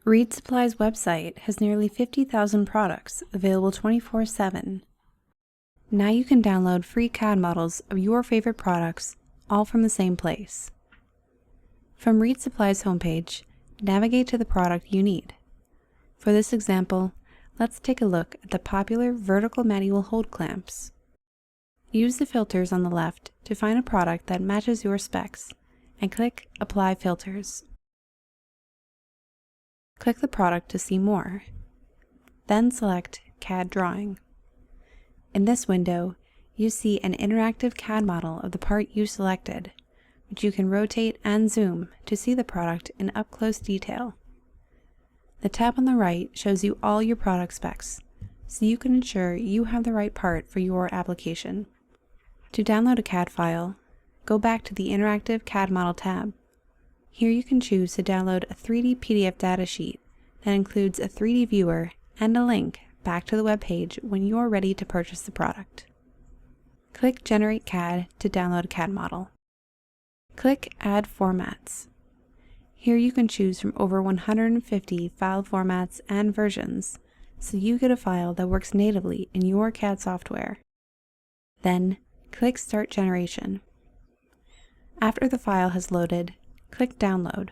Reid Supply's website has nearly 50,000 products available 24/7. Now you can download free CAD models of your favorite products, all from the same place. From Reid Supply's homepage, navigate to the product you need. For this example, let's take a look at the popular vertical manual hold clamps. Use the filters on the left to find a product that matches your specs and click Apply Filters. Click the product to see more. Then select CAD Drawing. In this window, you see an interactive CAD model of the part you selected, which you can rotate and zoom to see the product in up-close detail. The tab on the right shows you all your product specs, so you can ensure you have the right part for your application. To download a CAD file, go back to the Interactive CAD Model tab. Here you can choose to download a 3D PDF datasheet that includes a 3D viewer and a link back to the web page when you're ready to purchase the product. Click Generate CAD to download a CAD model. Click Add Formats. Here you can choose from over 150 file formats and versions, so you get a file that works natively in your CAD software. Then, click Start Generation. After the file has loaded, click Download.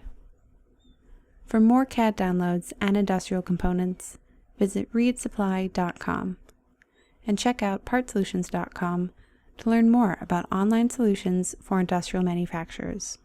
For more CAD downloads and industrial components, visit reidsupply.com and check out partsolutions.com to learn more about online solutions for industrial manufacturers.